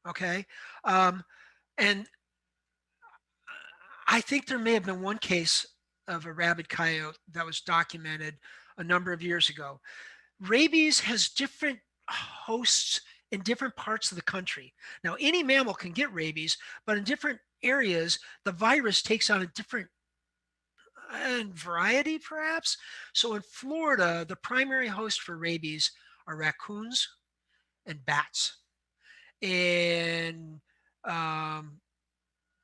Okay. And I think there may have been one case of a rabid coyote that was documented a number of years ago. Rabies has different hosts in different parts of the country. Now, any mammal can get rabies, but in different areas, the virus takes on a different variety, perhaps. So in Florida, the primary host for rabies are raccoons and bats. In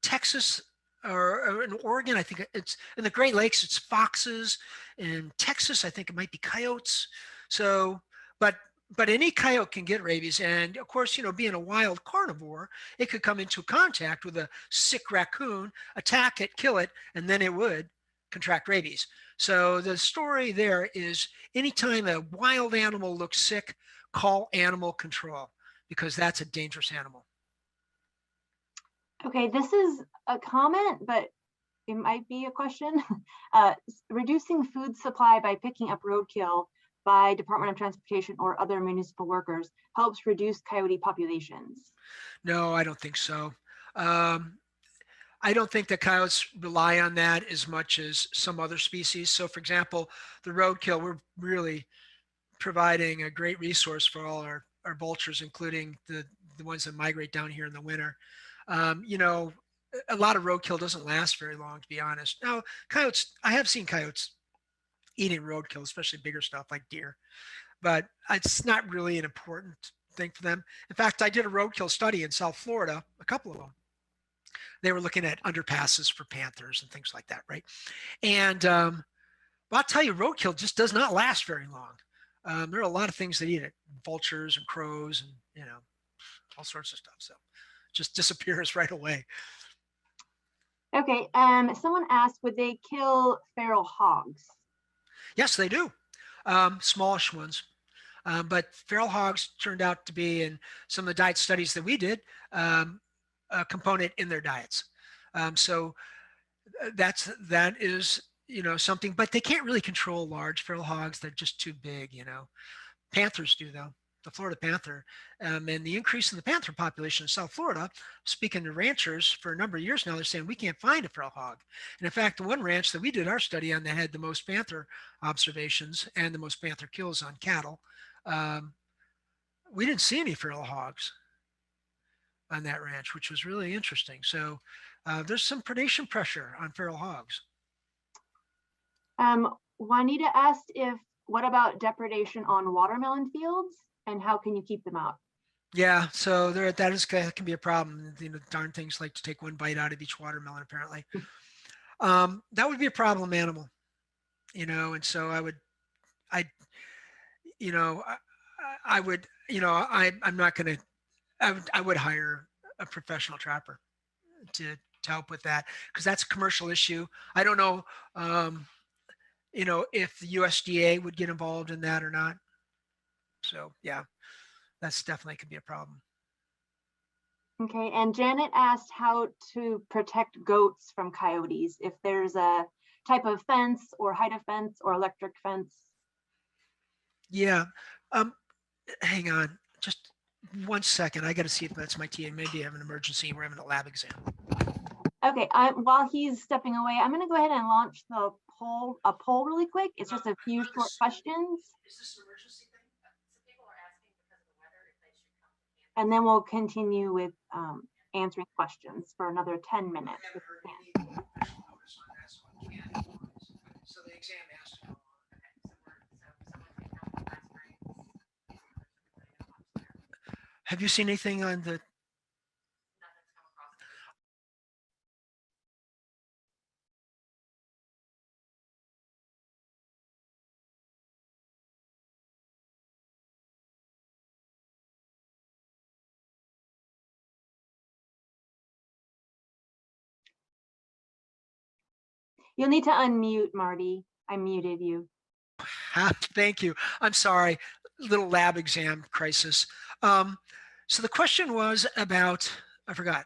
Texas or in Oregon, I think it's in the Great Lakes, it's foxes. In Texas, I think it might be coyotes. So, but any coyote can get rabies. And of course, being a wild carnivore, it could come into contact with a sick raccoon, attack it, kill it, and then it would contract rabies. So the story there is anytime a wild animal looks sick, call animal control because that's a dangerous animal. Okay, this is a comment, but it might be a question. Reducing food supply by picking up roadkill by Department of Transportation or other municipal workers helps reduce coyote populations. No, I don't think so. I don't think that coyotes rely on that as much as some other species. So, for example, the roadkill, we're really providing a great resource for all our vultures, including the ones that migrate down here in the winter. A lot of roadkill doesn't last very long, to be honest. Now, coyotes, I have seen coyotes eating roadkill, especially bigger stuff like deer, but it's not really an important thing for them. In fact, I did a roadkill study in South Florida, a couple of them. They were looking at underpasses for panthers and things like that, right? And I'll tell you, roadkill just does not last very long. There are a lot of things that eat it, vultures and crows and, all sorts of stuff. So just disappears right away. Okay, someone asked, would they kill feral hogs? Yes, they do. Smallish ones. But feral hogs turned out to be, in some of the diet studies that we did, a component in their diets. So that is, something, but they can't really control large feral hogs. They're just too big, Panthers do, though. The Florida panther, and the increase in the panther population in South Florida. Speaking to ranchers for a number of years now, they're saying we can't find a feral hog. And in fact, the one ranch that we did our study on that had the most panther observations and the most panther kills on cattle, we didn't see any feral hogs on that ranch, which was really interesting. So there's some predation pressure on feral hogs. Juanita asked what about depredation on watermelon fields and how can you keep them out? Yeah, so that can be a problem. You know, darn things like to take one bite out of each watermelon, apparently. That would be a problem animal, you know, and so I, you know, I would, you know, I'm not going to, I would hire a professional trapper to help with that because that's a commercial issue. I don't know, you know, if the USDA would get involved in that or not. So yeah, that's definitely could be a problem. Okay, and Janet asked how to protect goats from coyotes, if there's a type of fence or height of fence or electric fence. Yeah, hang on, just 1 second. I got to see if that's my TA. Maybe I have an emergency. We're having a lab exam. Okay, while he's stepping away, I'm going to go ahead and launch the poll really quick. It's just a few short questions. Is this an emergency thing? Some people are asking because of the weather if they should come to campus. And then we'll continue with answering questions for another 10 minutes. So the exam has to go on. Have you seen anything on the? Nothing's come across. You'll need to unmute, Marty. I muted you. Thank you. I'm sorry. Little lab exam crisis. So the question was about, I forgot.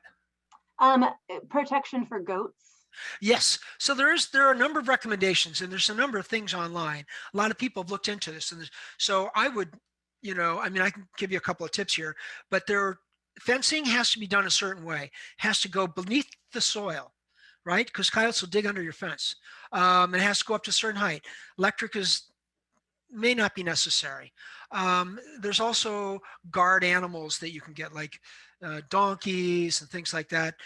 Protection for goats. Yes. So there are a number of recommendations and there's a number of things online. A lot of people have looked into this. And so I would, you know, I mean, I can give you a couple of tips here, but fencing has to be done a certain way, has to go beneath the soil, right? Because coyotes will dig under your fence. It has to go up to a certain height. Electric may not be necessary. There's also guard animals that you can get, like donkeys and things like that,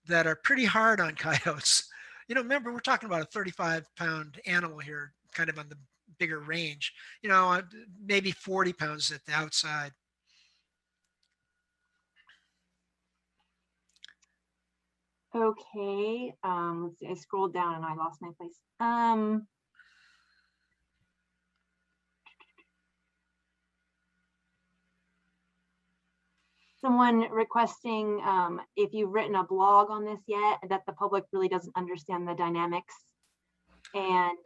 that are pretty hard on coyotes. You know, remember, we're talking about a 35-pound animal here, kind of on the bigger range, you know, maybe 40 pounds at the outside. Okay, let's see, I scrolled down and I lost my place. Someone requesting if you've written a blog on this yet, that the public really doesn't understand the dynamics, and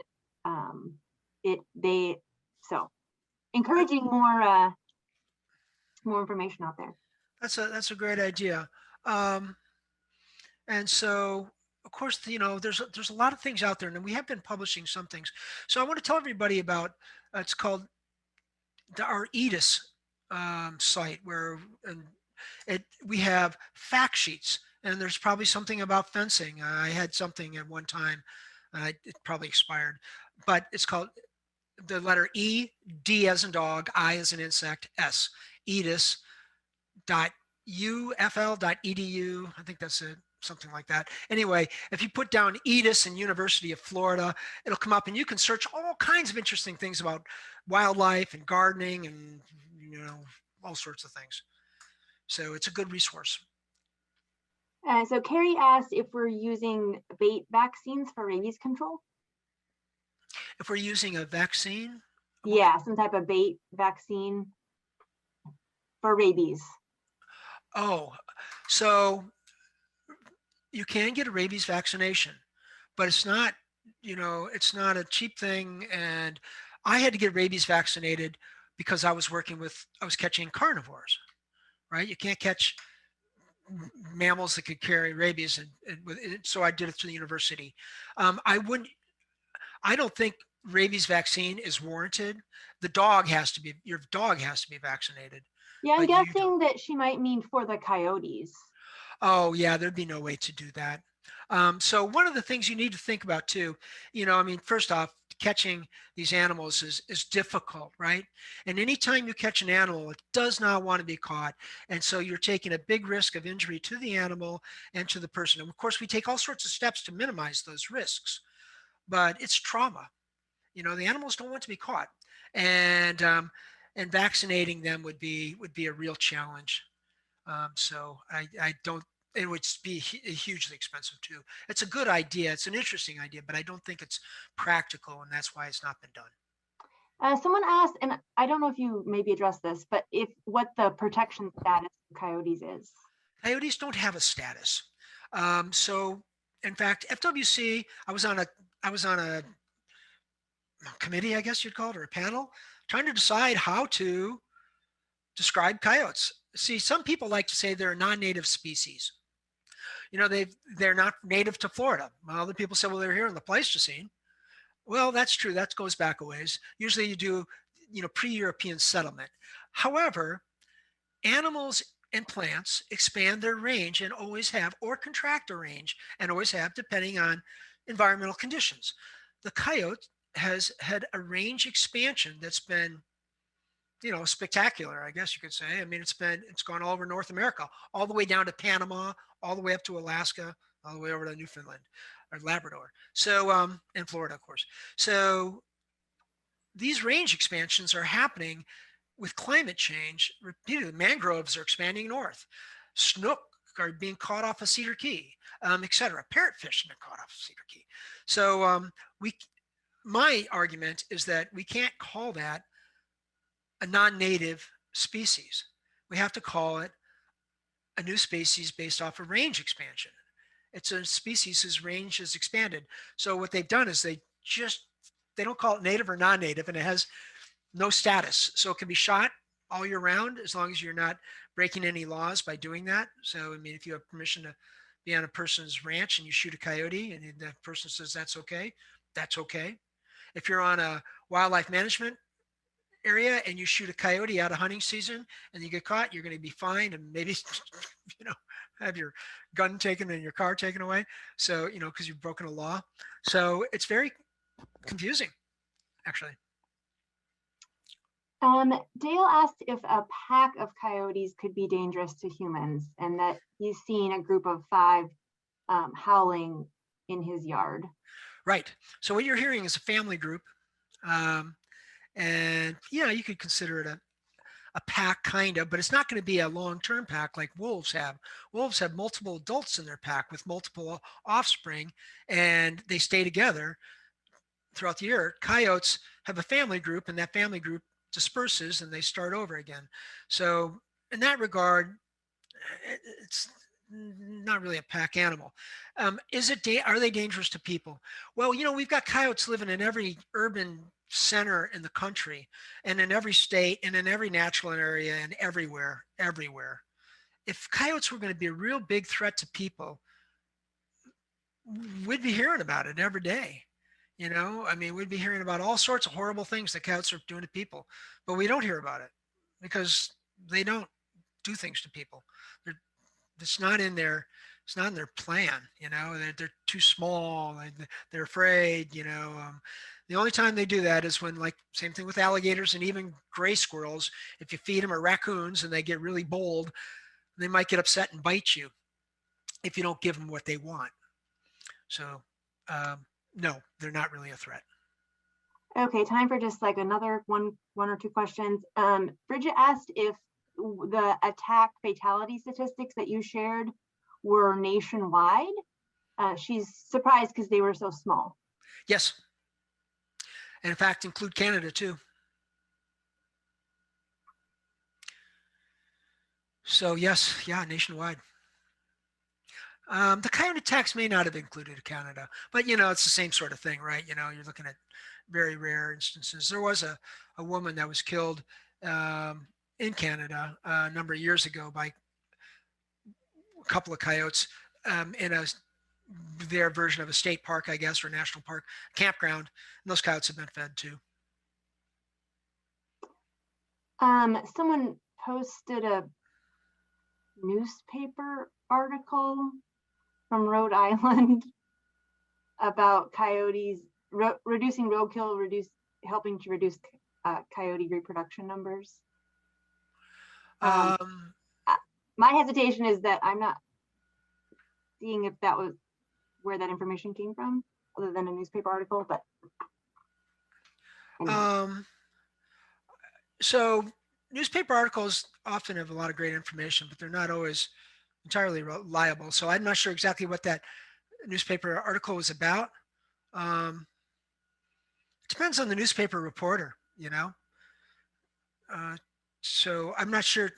so encouraging more information out there. That's a great idea. And so, of course, you know, there's a lot of things out there, and we have been publishing some things. So I want to tell everybody about it's called our EDIS site, where we have fact sheets, and there's probably something about fencing. I had something at one time, it probably expired, but it's called the letter E, D as in dog, I as an insect, S, edis.ufl.edu. I think that's it, something like that. Anyway, if you put down EDIS and University of Florida, it'll come up and you can search all kinds of interesting things about wildlife and gardening and, you know, all sorts of things. So it's a good resource. So Carrie asked if we're using bait vaccines for rabies control. If we're using a vaccine? Yeah, some type of bait vaccine for rabies. Oh, so you can get a rabies vaccination, but it's not, you know, it's not a cheap thing. And I had to get rabies vaccinated because I was catching carnivores, right? You can't catch mammals that could carry rabies, so I did it through the university. I don't think rabies vaccine is warranted. Your dog has to be vaccinated. Yeah, I'm guessing that she might mean for the coyotes. Oh yeah, there'd be no way to do that. So one of the things you need to think about too, you know, I mean, first off, catching these animals is difficult, right? And anytime you catch an animal, it does not want to be caught. And so you're taking a big risk of injury to the animal and to the person. And of course, we take all sorts of steps to minimize those risks, but it's trauma. You know, the animals don't want to be caught, and vaccinating them would be a real challenge. So I don't. It would be hugely expensive too. It's a good idea. It's an interesting idea, but I don't think it's practical, and that's why it's not been done. Someone asked, and I don't know if you maybe addressed this, but what the protection status of coyotes is. Coyotes don't have a status. So, in fact, FWC, I was on a committee, I guess you'd call it, or a panel, trying to decide how to describe coyotes. See, some people like to say they're a non-native species. You know, they're not native to Florida. Well, other people say, well, they're here in the Pleistocene. Well, that's true. That goes back a ways. Usually you do, you know, pre-European settlement. However, animals and plants expand their range and always have, or contract their range and always have, depending on environmental conditions. The coyote has had a range expansion that's been, you know, spectacular, I guess you could say. I mean, it's gone all over North America, all the way down to Panama, all the way up to Alaska, all the way over to Newfoundland or Labrador. So, and Florida, of course. So these range expansions are happening with climate change. Repeatedly, mangroves are expanding north. Snook are being caught off of Cedar Key, etc. Parrotfish have been caught off of Cedar Key. So my argument is that we can't call that a non-native species. We have to call it a new species based off of range expansion. It's a species whose range has expanded. So what they've done is they don't call it native or non-native, and it has no status. So it can be shot all year round as long as you're not breaking any laws by doing that. So, I mean, if you have permission to be on a person's ranch and you shoot a coyote and the person says that's okay, that's okay. If you're on a wildlife management area and you shoot a coyote out of hunting season and you get caught, you're going to be fined and maybe, you know, have your gun taken and your car taken away. So, you know, because you've broken a law. So it's very confusing, actually. Dale asked if a pack of coyotes could be dangerous to humans, and that he's seen a group of 5 howling in his yard. Right. So what you're hearing is a family group. And yeah, you could consider it a pack, kind of, but it's not going to be a long-term pack like wolves have. Wolves have multiple adults in their pack with multiple offspring, and they stay together throughout the year. Coyotes have a family group, and that family group disperses and they start over again. So in that regard, it's not really a pack animal. Are they dangerous to people? Well, you know, we've got coyotes living in every urban center in the country and in every state and in every natural area and everywhere. If coyotes were going to be a real big threat to people, we'd be hearing about it every day. You know, I mean, we'd be hearing about all sorts of horrible things that coyotes are doing to people, but we don't hear about it because they don't do things to people. It's not in their plan. You know, they're too small. They're afraid. You know, the only time they do that is when, like, same thing with alligators and even gray squirrels. If you feed them or raccoons and they get really bold, they might get upset and bite you if you don't give them what they want. So. No, they're not really a threat. Okay, time for just like another one or two questions. Bridget asked if the attack fatality statistics that you shared were nationwide. She's surprised because they were so small. Yes, and in fact include Canada too. So yes, yeah, nationwide. The coyote attacks may not have included Canada, but you know, it's the same sort of thing, right? You know, you're looking at very rare instances. There was a woman that was killed in Canada a number of years ago by a couple of coyotes in their version of a state park, I guess, or national park campground. And those coyotes have been fed too. Someone posted a newspaper article from Rhode Island about coyotes reducing roadkill, helping to reduce coyote reproduction numbers. My hesitation is that I'm not seeing if that was where that information came from, other than a newspaper article. But So newspaper articles often have a lot of great information, but they're not always entirely reliable. So I'm not sure exactly what that newspaper article was about. It depends on the newspaper reporter, you know. So I'm not sure.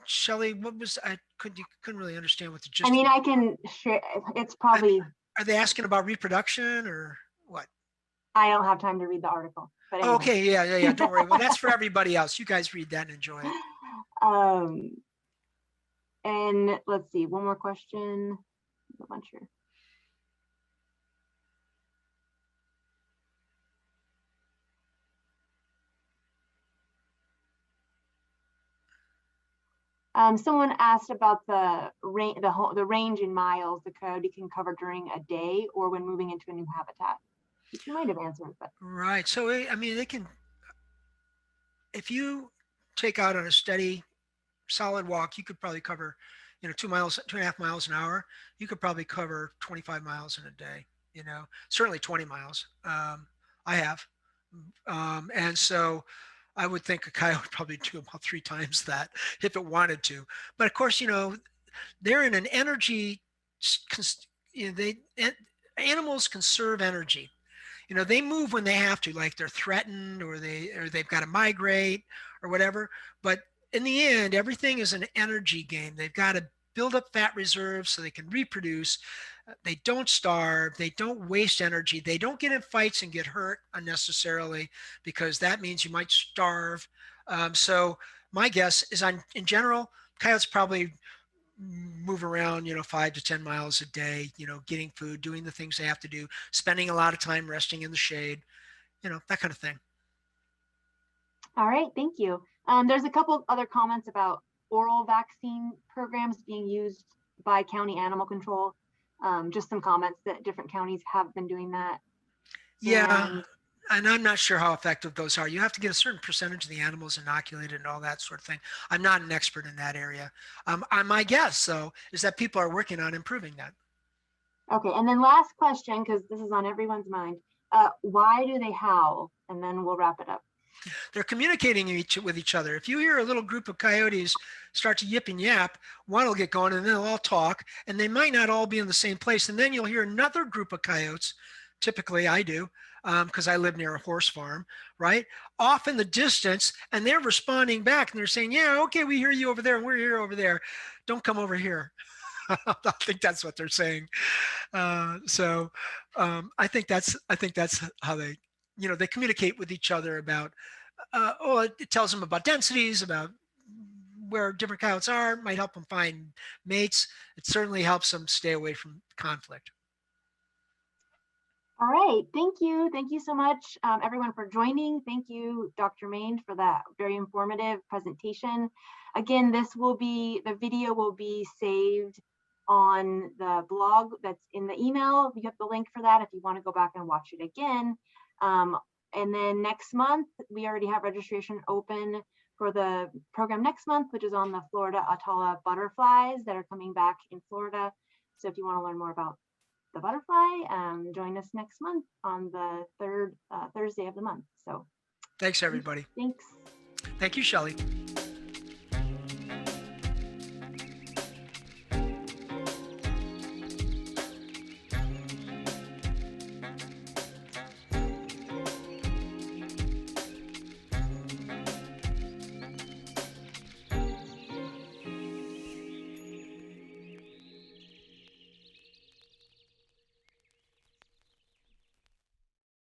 Shelly, what was you couldn't really understand what the gist. I mean, I can share. It's probably. Are they asking about reproduction or what? I don't have time to read the article. But anyway. Okay, yeah. Don't worry. Well, that's for everybody else. You guys read that and enjoy it. And let's see, one more question. A bunch here. Someone asked about the range in miles the coyote can cover during a day or when moving into a new habitat, which you might have answered. But right. So I mean, they can. If you take out on a steady, solid walk, you could probably cover, 2.5 miles an hour. You could probably cover 25 miles in a day. Certainly 20 miles. I have, and so I would think a coyote would probably do about 3 times that if it wanted to. But of course, they're in an energy. Animals conserve energy. They move when they have to, like they're threatened or they've got to migrate or whatever. But in the end, everything is an energy game. They've got to build up fat reserves so they can reproduce. They don't starve. They don't waste energy. They don't get in fights and get hurt unnecessarily because that means you might starve. So my guess is, in general, coyotes probably move around, 5 to 10 miles a day, getting food, doing the things they have to do, spending a lot of time resting in the shade, that kind of thing. All right, thank you. There's a couple of other comments about oral vaccine programs being used by county animal control. Just some comments that different counties have been doing that. Yeah. And I'm not sure how effective those are. You have to get a certain percentage of the animals inoculated and all that sort of thing. I'm not an expert in that area. My guess, though, is that people are working on improving that. Okay, and then last question, because this is on everyone's mind. Why do they howl? And then we'll wrap it up. They're communicating with each other. If you hear a little group of coyotes start to yip and yap, one will get going and then they'll all talk, and they might not all be in the same place. And then you'll hear another group of coyotes. Typically I do, because I live near a horse farm, right? Off in the distance, and they're responding back and they're saying, yeah, okay, we hear you over there and we're here over there. Don't come over here. I think that's what they're saying. So I think that's how they, they communicate with each other about, it tells them about densities, about where different coyotes are, might help them find mates. It certainly helps them stay away from conflict. All right, thank you. Thank you so much, everyone, for joining. Thank you, Dr. Main, for that very informative presentation. Again, the video will be saved on the blog that's in the email. You have the link for that if you want to go back and watch it again. And then next month, we already have registration open for the program next month, which is on the Florida Atala butterflies that are coming back in Florida. So if you want to learn more about the butterfly, join us next month on the third Thursday of the month. So thanks, everybody. Thanks. Thank you, Shelly.